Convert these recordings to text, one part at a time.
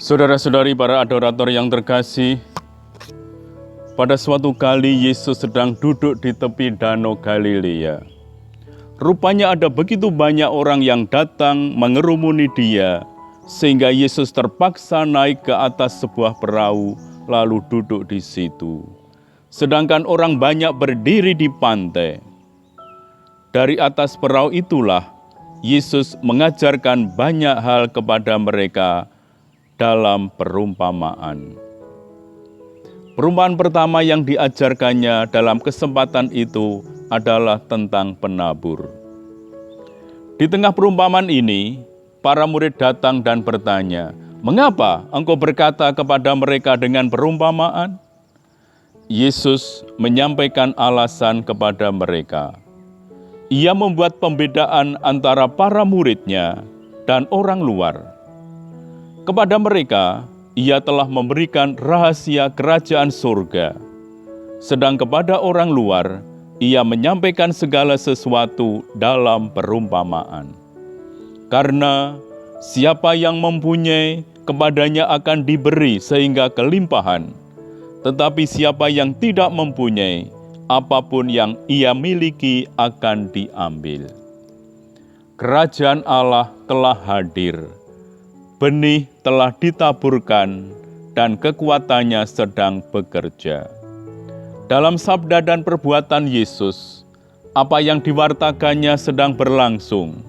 Saudara-saudari para adorator yang terkasih, pada suatu kali Yesus sedang duduk di tepi danau Galilea. Rupanya ada begitu banyak orang yang datang mengerumuni dia, sehingga Yesus terpaksa naik ke atas sebuah perahu lalu duduk di situ. Sedangkan orang banyak berdiri di pantai. Dari atas perahu itulah Yesus mengajarkan banyak hal kepada mereka dalam perumpamaan. Perumpamaan pertama yang diajarkannya dalam kesempatan itu adalah tentang penabur. Di tengah perumpamaan ini, para murid datang dan bertanya, "Mengapa engkau berkata kepada mereka dengan perumpamaan?" Yesus menyampaikan alasan kepada mereka. Ia membuat pembedaan antara para muridnya dan orang luar. Kepada mereka, ia telah memberikan rahasia kerajaan surga. Sedang kepada orang luar, ia menyampaikan segala sesuatu dalam perumpamaan. Karena siapa yang mempunyai, kepadanya akan diberi sehingga kelimpahan. Tetapi siapa yang tidak mempunyai, apapun yang ia miliki akan diambil. Kerajaan Allah telah hadir. Benih telah ditaburkan dan kekuatannya sedang bekerja. Dalam sabda dan perbuatan Yesus, apa yang diwartakannya sedang berlangsung.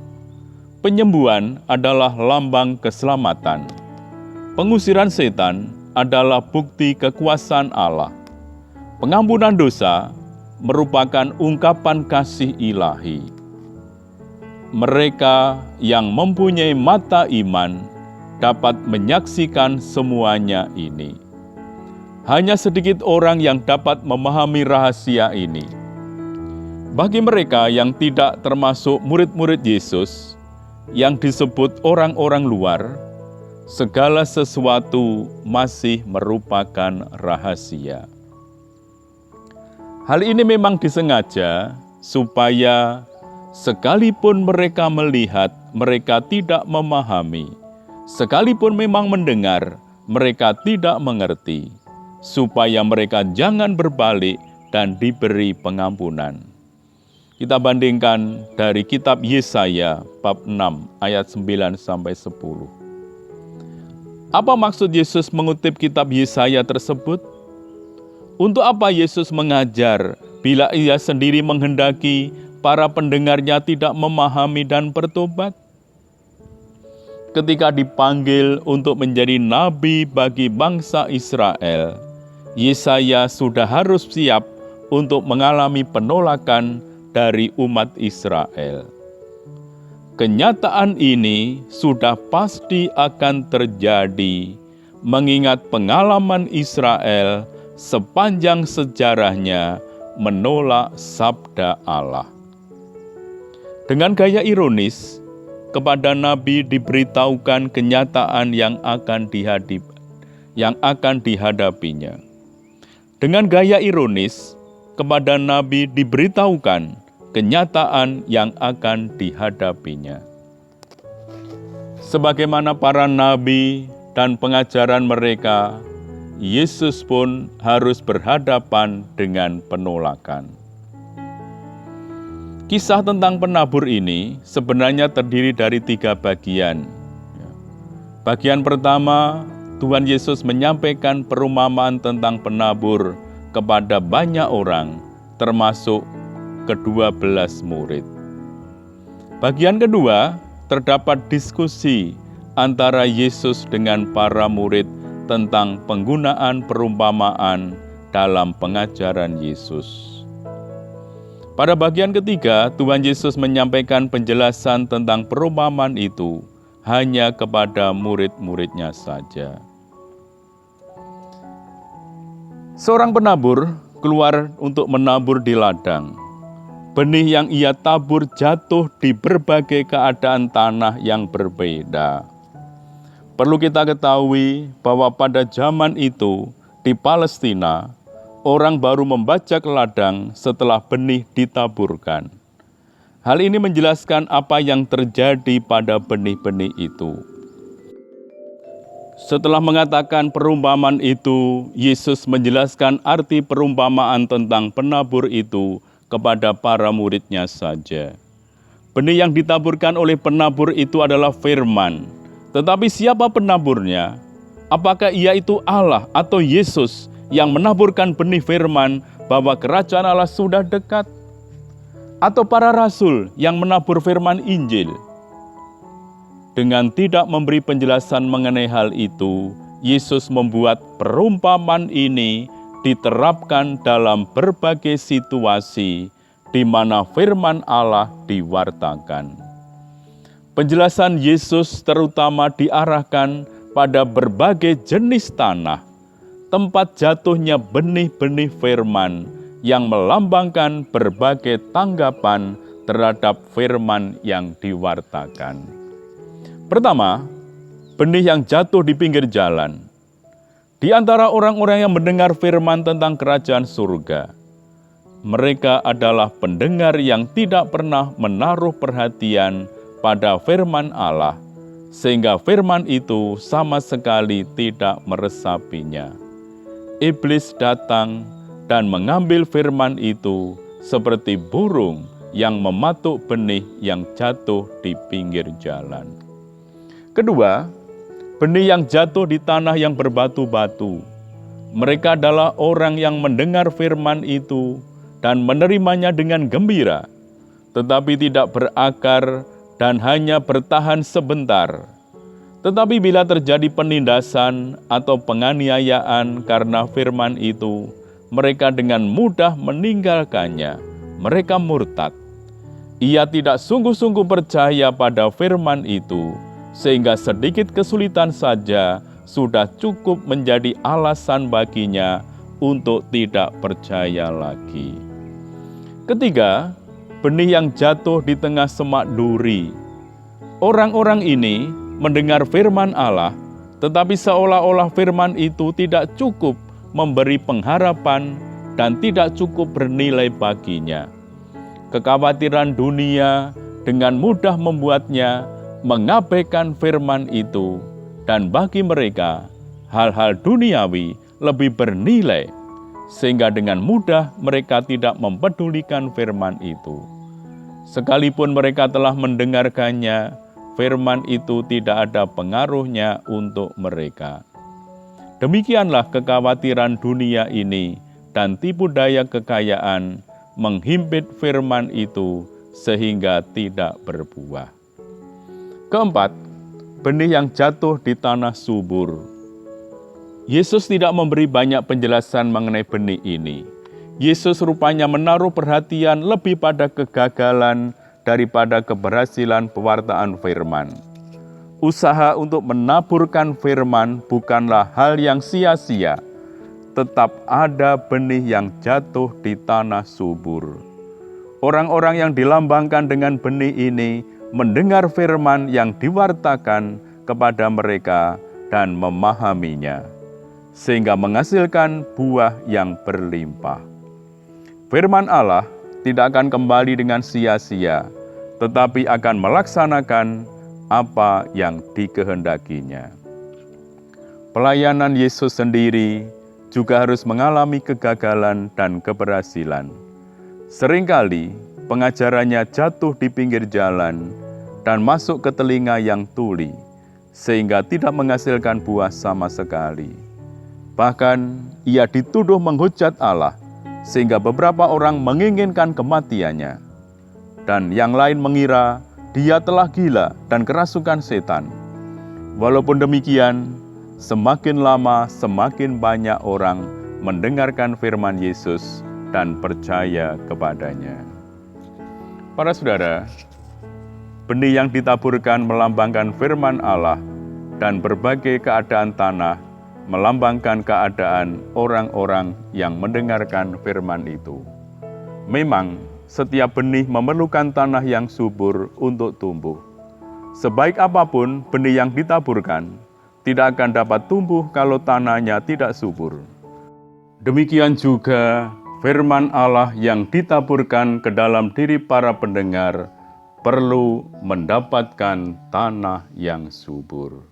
Penyembuhan adalah lambang keselamatan. Pengusiran setan adalah bukti kekuasaan Allah. Pengampunan dosa merupakan ungkapan kasih ilahi. Mereka yang mempunyai mata iman dapat menyaksikan semuanya ini. Hanya sedikit orang yang dapat memahami rahasia ini. Bagi mereka yang tidak termasuk murid-murid Yesus, yang disebut orang-orang luar, segala sesuatu masih merupakan rahasia. Hal ini memang disengaja supaya sekalipun mereka melihat, mereka tidak memahami. Sekalipun memang mendengar, mereka tidak mengerti, supaya mereka jangan berbalik dan diberi pengampunan. Kita bandingkan dari kitab Yesaya bab 6 ayat 9-10. Apa maksud Yesus mengutip kitab Yesaya tersebut? Untuk apa Yesus mengajar bila ia sendiri menghendaki para pendengarnya tidak memahami dan bertobat? Ketika dipanggil untuk menjadi nabi bagi bangsa Israel, Yesaya sudah harus siap untuk mengalami penolakan dari umat Israel. Kenyataan ini sudah pasti akan terjadi, mengingat pengalaman Israel sepanjang sejarahnya menolak sabda Allah. Dengan gaya ironis, kepada Nabi diberitahukan kenyataan yang akan dihadapinya. Dengan gaya ironis, kepada Nabi diberitahukan kenyataan yang akan dihadapinya. Sebagaimana para nabi dan pengajaran mereka, Yesus pun harus berhadapan dengan penolakan. Kisah tentang penabur ini sebenarnya terdiri dari 3 bagian. Bagian pertama, Tuhan Yesus menyampaikan perumpamaan tentang penabur kepada banyak orang, termasuk ke-12 murid. Bagian kedua, terdapat diskusi antara Yesus dengan para murid tentang penggunaan perumpamaan dalam pengajaran Yesus. Pada bagian ketiga, Tuhan Yesus menyampaikan penjelasan tentang perumpamaan itu hanya kepada murid-muridnya saja. Seorang penabur keluar untuk menabur di ladang. Benih yang ia tabur jatuh di berbagai keadaan tanah yang berbeda. Perlu kita ketahui bahwa pada zaman itu di Palestina, orang baru membajak ladang setelah benih ditaburkan. Hal ini menjelaskan apa yang terjadi pada benih-benih itu. Setelah mengatakan perumpamaan itu, Yesus menjelaskan arti perumpamaan tentang penabur itu kepada para murid-Nya saja. Benih yang ditaburkan oleh penabur itu adalah firman. Tetapi siapa penaburnya? Apakah ia itu Allah atau Yesus yang menaburkan benih firman bahwa kerajaan Allah sudah dekat? Atau para rasul yang menabur firman Injil? Dengan tidak memberi penjelasan mengenai hal itu, Yesus membuat perumpamaan ini diterapkan dalam berbagai situasi di mana firman Allah diwartakan. Penjelasan Yesus terutama diarahkan pada berbagai jenis tanah, tempat jatuhnya benih-benih firman yang melambangkan berbagai tanggapan terhadap firman yang diwartakan. Pertama, benih yang jatuh di pinggir jalan. Di antara orang-orang yang mendengar firman tentang kerajaan surga, mereka adalah pendengar yang tidak pernah menaruh perhatian pada firman Allah, sehingga firman itu sama sekali tidak meresapinya. Iblis datang dan mengambil firman itu seperti burung yang mematuk benih yang jatuh di pinggir jalan. Kedua, benih yang jatuh di tanah yang berbatu-batu. Mereka adalah orang yang mendengar firman itu dan menerimanya dengan gembira, tetapi tidak berakar dan hanya bertahan sebentar. Tetapi bila terjadi penindasan atau penganiayaan karena firman itu, mereka dengan mudah meninggalkannya. Mereka murtad. Ia tidak sungguh-sungguh percaya pada firman itu, sehingga sedikit kesulitan saja sudah cukup menjadi alasan baginya untuk tidak percaya lagi. Ketiga, benih yang jatuh di tengah semak duri. Orang-orang ini mendengar firman Allah, tetapi seolah-olah firman itu tidak cukup memberi pengharapan dan tidak cukup bernilai baginya. Kekhawatiran dunia dengan mudah membuatnya mengabaikan firman itu, dan bagi mereka hal-hal duniawi lebih bernilai, sehingga dengan mudah mereka tidak mempedulikan firman itu. Sekalipun mereka telah mendengarkannya, firman itu tidak ada pengaruhnya untuk mereka. Demikianlah kekhawatiran dunia ini dan tipu daya kekayaan menghimpit firman itu sehingga tidak berbuah. Keempat, benih yang jatuh di tanah subur. Yesus tidak memberi banyak penjelasan mengenai benih ini. Yesus rupanya menaruh perhatian lebih pada kegagalan daripada keberhasilan pewartaan firman. Usaha untuk menaburkan firman bukanlah hal yang sia-sia. Tetap ada benih yang jatuh di tanah subur. Orang-orang yang dilambangkan dengan benih ini mendengar firman yang diwartakan kepada mereka dan memahaminya, sehingga menghasilkan buah yang berlimpah. Firman Allah tidak akan kembali dengan sia-sia, tetapi akan melaksanakan apa yang dikehendakinya. Pelayanan Yesus sendiri juga harus mengalami kegagalan dan keberhasilan. Seringkali pengajarannya jatuh di pinggir jalan dan masuk ke telinga yang tuli, sehingga tidak menghasilkan buah sama sekali. Bahkan ia dituduh menghujat Allah, sehingga beberapa orang menginginkan kematiannya. Dan yang lain mengira dia telah gila dan kerasukan setan. Walaupun demikian, semakin lama semakin banyak orang mendengarkan firman Yesus dan percaya kepadanya. Para saudara, benih yang ditaburkan melambangkan firman Allah dan berbagai keadaan tanah melambangkan keadaan orang-orang yang mendengarkan firman itu. Memang, setiap benih memerlukan tanah yang subur untuk tumbuh. Sebaik apapun benih yang ditaburkan, tidak akan dapat tumbuh kalau tanahnya tidak subur. Demikian juga firman Allah yang ditaburkan ke dalam diri para pendengar perlu mendapatkan tanah yang subur.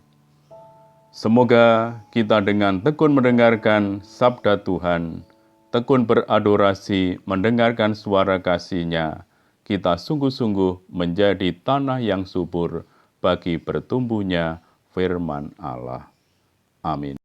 Semoga kita dengan tekun mendengarkan sabda Tuhan, tekun beradorasi mendengarkan suara kasih-Nya, kita sungguh-sungguh menjadi tanah yang subur bagi bertumbuhnya firman Allah. Amin.